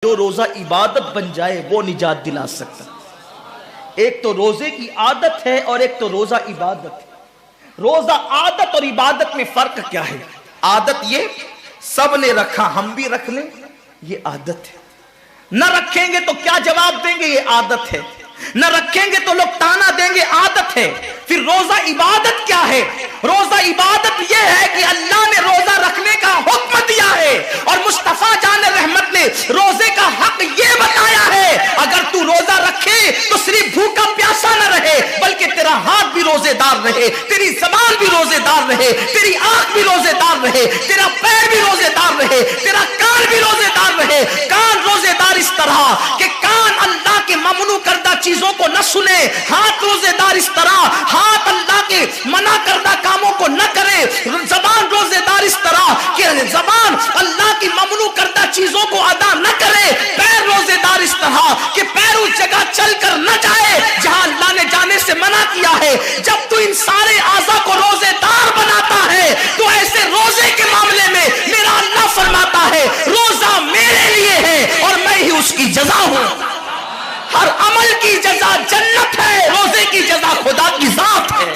جو روزہ عبادت بن جائے وہ نجات دلا سکتا۔ ایک تو روزے کی عادت ہے اور ایک تو روزہ عبادت ہے۔ روزہ عادت اور عبادت میں فرق کیا ہے؟ عادت یہ سب نے رکھا ہم بھی رکھ لیں، یہ عادت ہے۔ نہ رکھیں گے تو کیا جواب دیں گے، یہ عادت ہے۔ نہ رکھیں گے تو لوگ تانا دیں گے، عادت ہے۔ پھر روزہ عبادت کیا ہے؟ روزہ عبادت یہ ہے کہ اللہ نے روزہ رکھنے کا حکم دیا ہے اور مصطفیٰ جان رحمت نے روزے کا حق یہ بتایا ہے، اگر تو روزہ رکھے تو صرف بھوکا پیاسا نہ رہے بلکہ تیرا ہاتھ بھی روزے دار رہے، تیری زبان بھی روزے دار رہے، تیری آنکھ بھی روزے دار رہے، تیرا پیر بھی روزے دار رہے، تیرا کان بھی روزے دار رہے۔ کان روزے دار اس طرح کہ کان اللہ کے ممنوع کردہ چیزوں کو نہ سنے، ہاتھ روزے دار اس طرح ہاتھ اللہ کے منع کردہ کاموں کو نہ کرے، زبان روزے دار اس طرح کہ زبان اللہ کی ممنوع کردہ چیزوں کو ادا نہ کرے، پیر روزے دار اس طرح کہ پیر اس جگہ چل کر نہ جائے جہاں اللہ نے جانے سے منع کیا ہے۔ جب تو ان سارے اعضاء کو روزے دار بناتا ہے تو ایسے روزے کے معاملے میں میرا اللہ فرماتا ہے روزہ میرے لیے ہے اور میں ہی اس کی جزا ہوں۔ ہر عمل کی جزا جنت ہے، روزے کی جزا خدا کی ذات ہے۔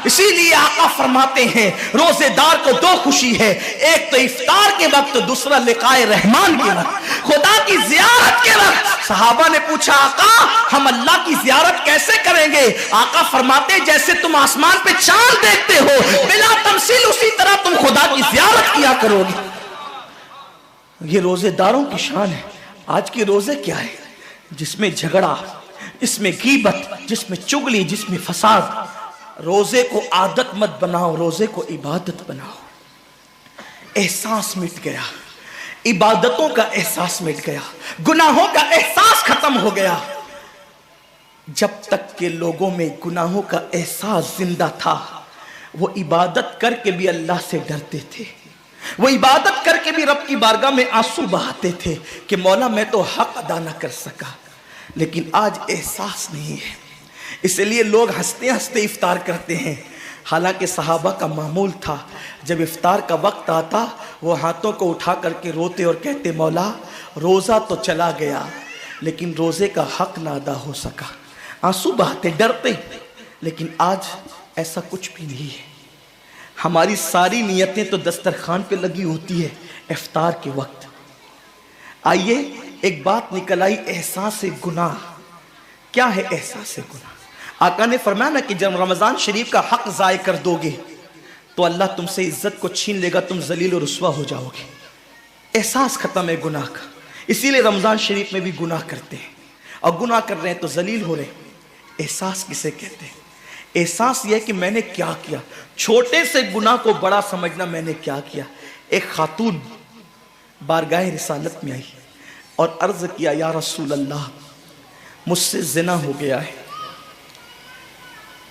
اسی لیے آقا فرماتے ہیں روزے دار کو دو خوشی ہے، ایک تو افطار کے وقت، دوسرا لقائے رحمان کے وقت، خدا کی زیارت کے وقت۔ صحابہ نے پوچھا آقا ہم اللہ کی زیارت کیسے کریں گے؟ آقا فرماتے جیسے تم آسمان پہ چاند دیکھتے ہو بلا تمثیل اسی طرح تم خدا کی زیارت کیا کرو گے۔ یہ روزے داروں کی شان ہے۔ آج کے روزے کیا ہے؟ جس میں جھگڑا، جس میں غیبت، جس میں چگلی، جس میں فساد۔ روزے کو عادت مت بناؤ، روزے کو عبادت بناؤ۔ احساس مٹ گیا، عبادتوں کا احساس مٹ گیا، گناہوں کا احساس ختم ہو گیا۔ جب تک کہ لوگوں میں گناہوں کا احساس زندہ تھا وہ عبادت کر کے بھی اللہ سے ڈرتے تھے، وہ عبادت کر کے بھی رب کی بارگاہ میں آنسو بہاتے تھے کہ مولا میں تو حق ادا نہ کر سکا۔ لیکن آج احساس نہیں ہے، اس لیے لوگ ہنستے ہنستے افطار کرتے ہیں۔ حالانکہ صحابہ کا معمول تھا جب افطار کا وقت آتا وہ ہاتھوں کو اٹھا کر کے روتے اور کہتے مولا روزہ تو چلا گیا لیکن روزے کا حق نہ ادا ہو سکا، آنسو بہاتے ڈرتے۔ لیکن آج ایسا کچھ بھی نہیں ہے۔ ہماری ساری نیتیں تو دسترخوان پہ لگی ہوتی ہے افطار کے وقت۔ آئیے ایک بات نکل آئی، احساس گناہ۔ کیا ہے احساس گناہ؟ آقا نے فرمایا نا کہ جب رمضان شریف کا حق ضائع کر دو گے تو اللہ تم سے عزت کو چھین لے گا، تم ذلیل و رسوا ہو جاؤ گے۔ احساس ختم ہے گناہ کا، اسی لیے رمضان شریف میں بھی گناہ کرتے ہیں اور گناہ کر رہے ہیں تو ذلیل ہو رہے ہیں۔ احساس کسے کہتے ہیں؟ احساس یہ کہ میں نے کیا کیا، چھوٹے سے گناہ کو بڑا سمجھنا میں نے کیا کیا۔ ایک خاتون بارگاہ رسالت میں آئی اور عرض کیا یا رسول اللہ مجھ سے زنا ہو گیا ہے،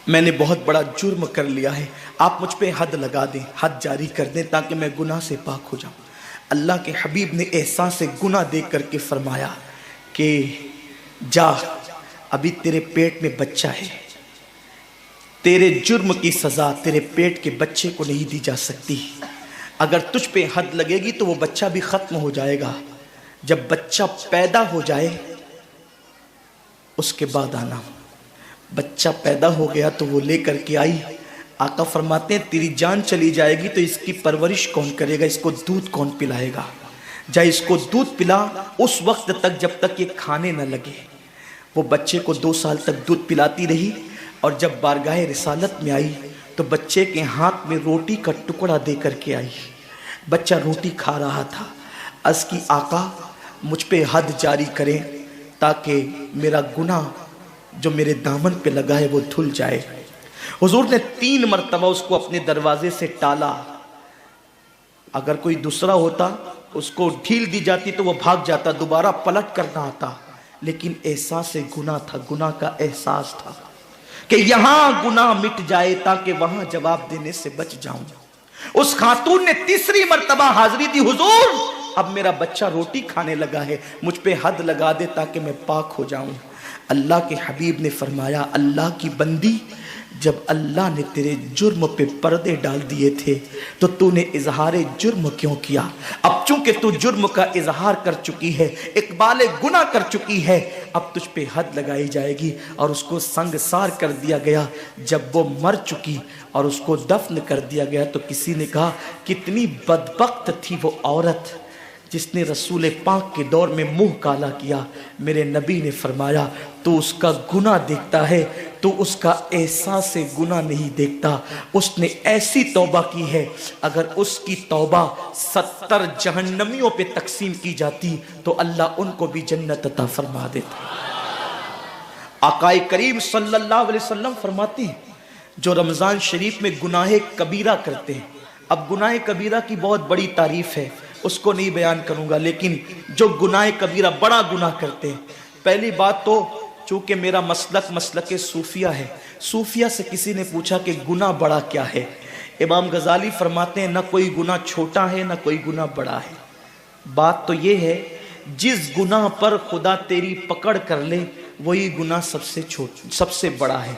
میں نے بہت بڑا جرم کر لیا ہے، آپ مجھ پہ حد لگا دیں، حد جاری کر دیں تاکہ میں گناہ سے پاک ہو جاؤں۔ اللہ کے حبیب نے احساس گناہ دیکھ کر کے فرمایا کہ جا ابھی تیرے پیٹ میں بچہ ہے، تیرے جرم کی سزا تیرے پیٹ کے بچے کو نہیں دی جا سکتی، اگر تجھ پہ حد لگے گی تو وہ بچہ بھی ختم ہو جائے گا، جب بچہ پیدا ہو جائے اس کے بعد آنا۔ بچہ پیدا ہو گیا تو وہ لے کر کے آئی۔ آقا فرماتے ہیں تیری جان چلی جائے گی تو اس کی پرورش کون کرے گا، اس کو دودھ کون پلائے گا؟ جا اس کو دودھ پلا اس وقت تک جب تک یہ کھانے نہ لگے۔ وہ بچے کو 2 سال تک دودھ پلاتی رہی اور جب بارگاہ رسالت میں آئی تو بچے کے ہاتھ میں روٹی کا ٹکڑا دے کر کے آئی۔ بچہ روٹی کھا رہا تھا، عرض کی آقا مجھ پہ حد جاری کریں تاکہ میرا گناہ جو میرے دامن پہ لگا ہے وہ دھل جائے۔ حضور نے 3 مرتبہ اس کو اپنے دروازے سے ٹالا، اگر کوئی دوسرا ہوتا اس کو ڈھیل دی جاتی تو وہ بھاگ جاتا، دوبارہ پلٹ کرنا آتا، لیکن احساس گناہ تھا، گناہ کا احساس تھا کہ یہاں گناہ مٹ جائے تاکہ وہاں جواب دینے سے بچ جاؤں۔ اس خاتون نے 3 مرتبہ حاضری دی، حضور اب میرا بچہ روٹی کھانے لگا ہے، مجھ پہ حد لگا دے تاکہ میں پاک ہو جاؤں۔ اللہ کے حبیب نے فرمایا اللہ کی بندی جب اللہ نے تیرے جرم پہ پردے ڈال دیے تھے تو تو نے اظہار جرم کیوں کیا؟ اب چونکہ تو جرم کا اظہار کر چکی ہے، اقبال گناہ کر چکی ہے، اب تجھ پہ حد لگائی جائے گی۔ اور اس کو سنگسار کر دیا گیا۔ جب وہ مر چکی اور اس کو دفن کر دیا گیا تو کسی نے کہا کتنی بدبخت تھی وہ عورت جس نے رسول پاک کے دور میں منہ کالا کیا۔ میرے نبی نے فرمایا تو اس کا گناہ دیکھتا ہے، تو اس کا احساس گناہ نہیں دیکھتا۔ اس نے ایسی توبہ کی ہے، اگر اس کی توبہ 70 جہنمیوں پہ تقسیم کی جاتی تو اللہ ان کو بھی جنت عطا فرما دیتا۔ آقا کریم صلی اللہ علیہ وسلم فرماتے ہیں جو رمضان شریف میں گناہ کبیرہ کرتے ہیں، اب گناہ کبیرہ کی بہت بڑی تعریف ہے، اس کو نہیں بیان کروں گا، لیکن جو گناہ کبیرہ بڑا گناہ کرتے ہیں، پہلی بات تو چونکہ میرا مسلک صوفیہ ہے، صوفیہ سے کسی نے پوچھا کہ گناہ بڑا کیا ہے؟ امام غزالی فرماتے ہیں نہ کوئی گناہ چھوٹا ہے نہ کوئی گناہ بڑا ہے، بات تو یہ ہے جس گناہ پر خدا تیری پکڑ کر لے وہی گناہ سب سے بڑا ہے،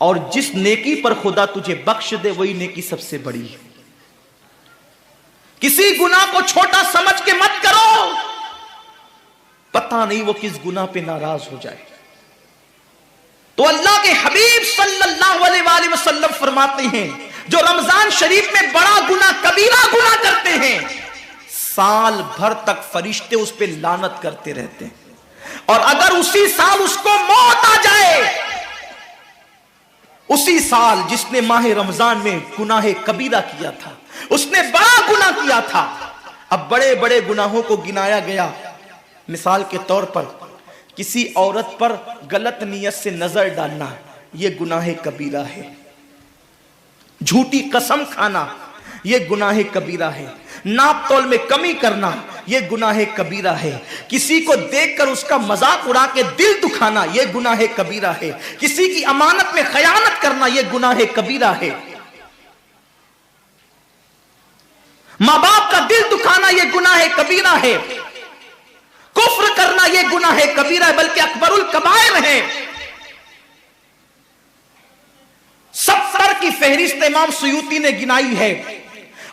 اور جس نیکی پر خدا تجھے بخش دے وہی نیکی سب سے بڑی ہے۔ کسی گناہ کو چھوٹا سمجھ کے مت کرو، پتہ نہیں وہ کس گناہ پہ ناراض ہو جائے۔ تو اللہ کے حبیب صلی اللہ علیہ وآلہ وسلم فرماتے ہیں جو رمضان شریف میں بڑا گناہ کبیرہ گناہ کرتے ہیں، سال بھر تک فرشتے اس پہ لعنت کرتے رہتے ہیں، اور اگر اسی سال اس کو موت آ جائے، اسی سال جس نے ماہ رمضان میں گناہ کبیرہ کیا تھا، اس نے بڑا گناہ کیا تھا، اب بڑے بڑے گناہوں کو گنایا گیا۔ مثال کے طور پر کسی عورت پر غلط نیت سے نظر ڈالنا یہ گناہ کبیرہ ہے، جھوٹی قسم کھانا یہ گناہ کبیرہ ہے، ناپ تول میں کمی کرنا یہ گناہ کبیرہ ہے، کسی کو دیکھ کر اس کا مذاق اڑا کے دل دکھانا یہ گناہ کبیرہ ہے، کسی کی امانت میں خیانت کرنا یہ گناہ کبیرہ ہے، ماں باپ کا دل دکھانا یہ گناہ کبیرہ ہے، کفر کرنا یہ گناہ کبیرہ ہے، بلکہ اکبر الکبائر ہے۔ 70 کی فہرست امام سیوطی نے گنائی ہے،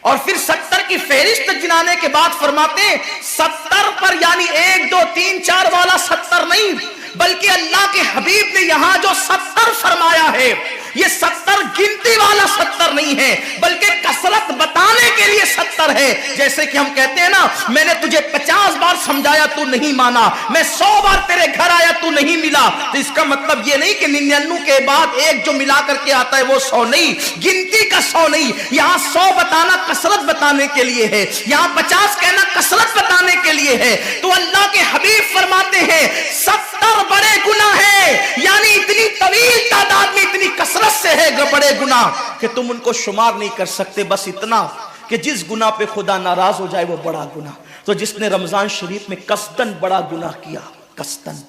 اور پھر 70 کی فہرست گنانے کے بعد فرماتے ہیں 70 پر یعنی 1 2 3 4 والا 70 نہیں، بلکہ اللہ کے حبیب نے یہاں جو 70 فرمایا ہے یہ 70 گنتی والا 70 نہیں ہے، بلکہ کثرت بتانے کے لیے 70 ہے۔ جیسے کہ ہم کہتے ہیں نا میں نے تجھے 50 بار سمجھایا تو نہیں مانا، میں 100 بار تیرے گھر آیا تو نہیں ملا، تو اس کا مطلب یہ نہیں کہ 99 کے بعد ایک جو ملا کر کے آتا ہے وہ 100 نہیں، گنتی کا 100 نہیں، یہاں 100 بتانا کثرت بتانے کے لیے ہے، یہاں 50 کہنا کثرت بتانے کے لیے ہے۔ تو اللہ کے حبیب فرماتے ہیں 70 بڑے گناہ ہیں، یعنی اتنی طویل تعداد میں اتنی کثرت سے ہے بڑے گناہ کہ تم ان کو شمار نہیں کر سکتے، بس اتنا کہ جس گناہ پہ خدا ناراض ہو جائے وہ بڑا گناہ۔ تو جس نے رمضان شریف میں قصدن بڑا گناہ کیا، قصدن،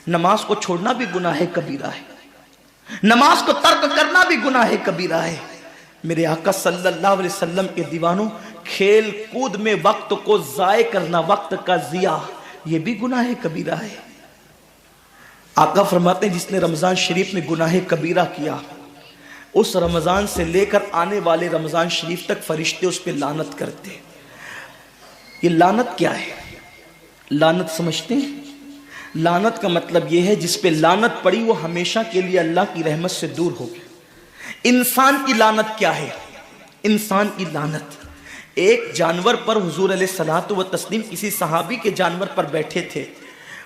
نماز کو چھوڑنا بھی گناہ کبیرہ ہے، نماز کو ترک کرنا بھی گناہ کبیرہ ہے۔ میرے آقا صلی اللہ علیہ وسلم کے دیوانوں، کھیل کود میں وقت کو ضائع کرنا، وقت کا ضیاع، یہ بھی گناہ کبیرہ ہے۔ آقا فرماتے ہیں جس نے رمضان شریف میں گناہ کبیرہ کیا، اس رمضان سے لے کر آنے والے رمضان شریف تک فرشتے اس پہ لعنت کرتے۔ یہ لعنت کیا ہے؟ لعنت سمجھتے ہیں؟ لعنت کا مطلب یہ ہے جس پہ لعنت پڑی وہ ہمیشہ کے لیے اللہ کی رحمت سے دور ہو گیا۔ انسان کی لعنت کیا ہے؟ انسان کی لعنت، ایک جانور پر حضور علیہ الصلوۃ والتسلیم کسی صحابی کے جانور پر بیٹھے تھے،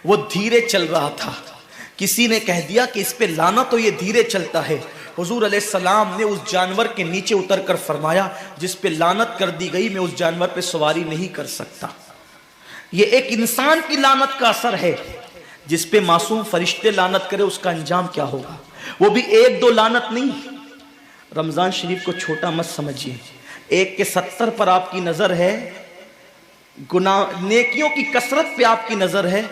وہ دھیرے چل رہا تھا، کسی نے کہہ دیا کہ اس پہ لعنت ہو، یہ دھیرے چلتا ہے۔ حضور علیہ السلام نے اس جانور کے نیچے اتر کر فرمایا جس پہ لعنت کر دی گئی میں اس جانور پہ سواری نہیں کر سکتا۔ یہ ایک انسان کی لعنت کا اثر ہے، جس پہ معصوم فرشتے لعنت کرے اس کا انجام کیا ہوگا، وہ بھی 1 2 لعنت نہیں۔ رمضان شریف کو چھوٹا مت سمجھیے، 1 کے 70 پر آپ کی نظر ہے، گناہ نیکیوں کی کثرت پہ آپ کی نظر ہے،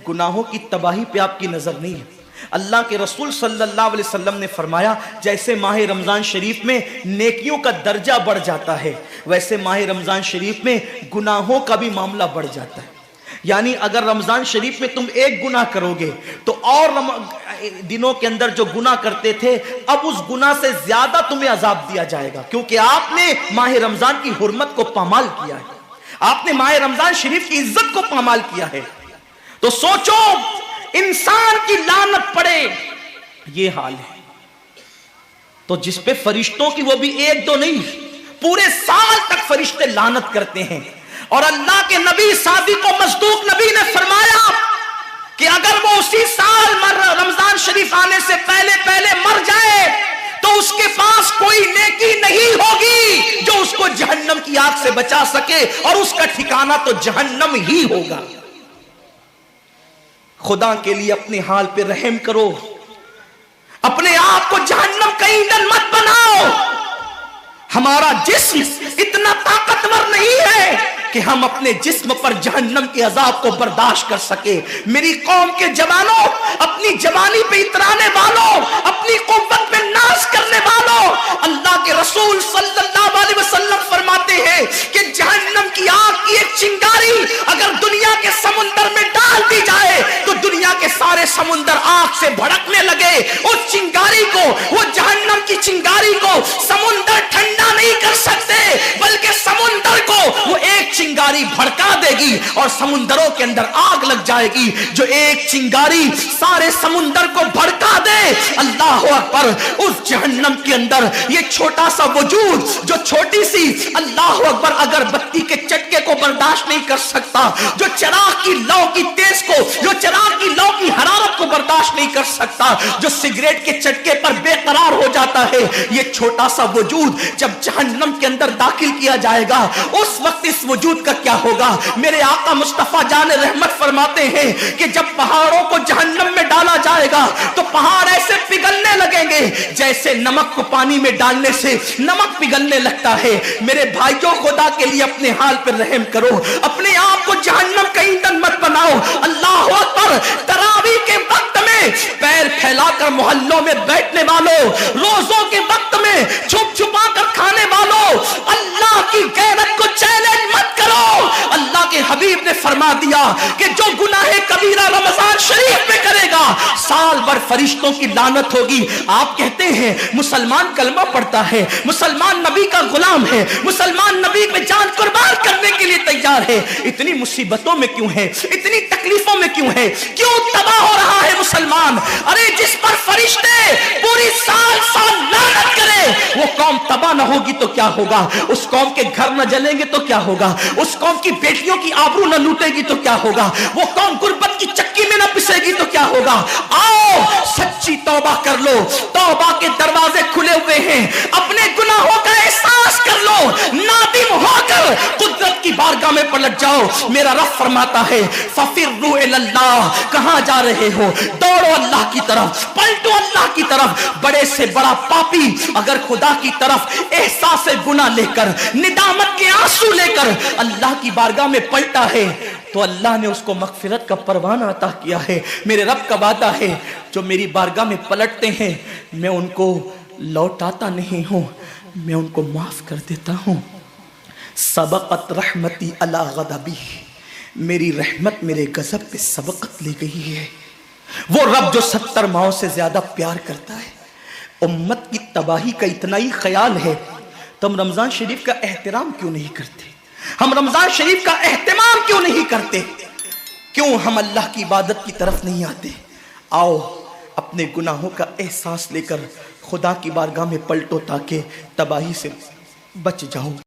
گناہوں کی تباہی پہ آپ کی نظر نہیں ہے۔ اللہ کے رسول صلی اللہ علیہ وسلم نے فرمایا جیسے ماہ رمضان شریف میں نیکیوں کا درجہ بڑھ جاتا ہے، ویسے ماہ رمضان شریف میں گناہوں کا بھی معاملہ بڑھ جاتا ہے۔ یعنی اگر رمضان شریف میں تم ایک گناہ کرو گے تو اور دنوں کے اندر جو گناہ کرتے تھے اب اس گناہ سے زیادہ تمہیں عذاب دیا جائے گا، کیونکہ آپ نے ماہ رمضان کی حرمت کو پامال کیا ہے، آپ نے ماہ رمضان شریف کی عزت کو پامال کیا ہے۔ تو سوچو انسان کی لعنت پڑے یہ حال ہے، تو جس پہ فرشتوں کی وہ بھی ایک دو نہیں پورے سال تک فرشتے لعنت کرتے ہیں، اور اللہ کے نبی صادق و مصدوق نبی نے فرمایا کہ اگر وہ اسی سال رمضان شریف آنے سے پہلے مر جائے تو اس کے پاس کوئی نیکی نہیں ہوگی جو اس کو جہنم کی آگ سے بچا سکے، اور اس کا ٹھکانہ تو جہنم ہی ہوگا۔ خدا کے لیے اپنے حال پہ رحم کرو، اپنے آپ کو جہنم کا ایندھن مت بناؤ۔ ہمارا جسم اتنا طاقتور نہیں ہے کہ ہم اپنے جسم پر جہنم کے عذاب کو برداشت کر سکے۔ میری قوم کے جوانوں، اپنی جوانی پہ اترانے والوں، اپنی قوت پہ ناز کرنے والوں، اللہ کے رسول صلی اللہ علیہ وسلم فرماتے ہیں کہ جہنم کی آگ کی ایک چنگاری اگر دنیا کے سمندر میں ڈال دی جائے تو دنیا کے سارے سمندر آگ سے بھڑکنے لگے۔ اس چنگاری کو، وہ جہنم کی چنگاری کو سمندر ٹھنڈا نہیں کر سکتے، بلکہ سمندر کو وہ ایک چنگاری بھڑکا دے گی اور سمندروں کے اندر آگ لگ جائے گی۔ جو ایک چنگاری سارے سمندر کو بھڑکا دے، اللہ اکبر، اس جہنم کے اندر یہ چھوٹا سا وجود جو چھوٹی سی، اللہ اکبر، اگر بتی کے چٹکے کو برداشت نہیں کر سکتا، جو چراغ کی لو کی تیز کو، جو چراغ کی لو کی حرارت کو برداشت نہیں کر سکتا، جو سگریٹ کے چٹکے پر بے قرار ہو جاتا ہے، یہ چھوٹا سا وجود جب جہنم کے اندر داخل کیا جائے گا اس وقت اس وجود کا کیا ہوگا؟ میرے آقا مصطفیٰ جان رحمت فرماتے ہیں کہ جب پہاڑوں کو جہنم میں ڈالا جائے گا تو پہاڑ ایسے پگھلنے لگیں گے جیسے نمک کو پانی میں ڈالنے سے نمک پگھلنے لگتا ہے۔ میرے بھائیوں، خدا کے لیے اپنے حال پر رحم کرو، اپنے آپ کو جہنم کا ایندھن مت بناؤ۔ اللہ اکبر، تراویح کے وقت میں پیر پھیلا کر محلوں میں بیٹھنے والوں، روزوں کے وقت میں چھپ چھپا کر کھانے والوں، اللہ کی غیرت کو چیلنج مت کرو۔ اللہ کے حبیب نے فرما دیا کہ جو گناہ کبیرہ رمضان شریف میں کرے گا سال بھر فرشتوں کی لعنت ہوگی۔ آپ کہتے ہیں مسلمان کلمہ پڑھتا ہے، مسلمان نبی کا غلام ہے، مسلمان نبی پہ جان قربان کرنے کے لیے تیار ہے، اتنی مصیبتوں میں کیوں ہے، اتنی تکلیفوں میں کیوں ہے، کیوں تباہ ہو رہا ہے مسلمان؟ ارے جس پر فرشتے پوری سال لعنت کرے وہ قوم تباہ نہ ہوگی تو کیا ہوگا؟ اس قوم کے گھر نہ جلیں گے تو کیا ہوگا؟ اس قوم کی بیٹیوں کی آبرو نہ لوٹے گی تو کیا ہوگا؟ وہ قوم غربت کی چکی میں نہ پسے گی تو کیا ہوگا؟ آؤ سچی توبہ کر لو، توبہ کے دروازے کھلے ہوئے ہیں، اپنے گناہوں کا احساس کر لو، نادم ہو کر قدرت کی بارگاہ میں پلٹ جاؤ۔ میرا رب فرماتا ہے فَفِرُّوا إِلَى اللَّهِ، کہاں جا رہے ہو؟ دوڑو اللہ کی طرف، پلٹو اللہ کی طرف۔ بڑے سے بڑا پاپی اگر خدا کی طرف احساس گناہ لے کر، ندامت کے آنسو لے کر اللہ کی بارگاہ میں پلٹا ہے تو اللہ نے اس کو مغفرت کا پروانہ عطا کیا ہے۔ میرے رب کا وعدہ ہے جو میری بارگاہ میں پلٹتے ہیں میں ان کو لوٹاتا نہیں ہوں، میں ان کو معاف کر دیتا ہوں۔ سبقت رحمتی علی غضبی، میری رحمت میرے غضب پہ سبقت لے گئی ہے۔ وہ رب جو 70 ماؤں سے زیادہ پیار کرتا ہے، امت کی تباہی کا اتنا ہی خیال ہے تو ہم رمضان شریف کا احترام کیوں نہیں کرتے؟ ہم رمضان شریف کا اہتمام کیوں نہیں کرتے؟ کیوں ہم اللہ کی عبادت کی طرف نہیں آتے؟ آؤ اپنے گناہوں کا احساس لے کر خدا کی بارگاہ میں پلٹو تاکہ تباہی سے بچ جاؤ۔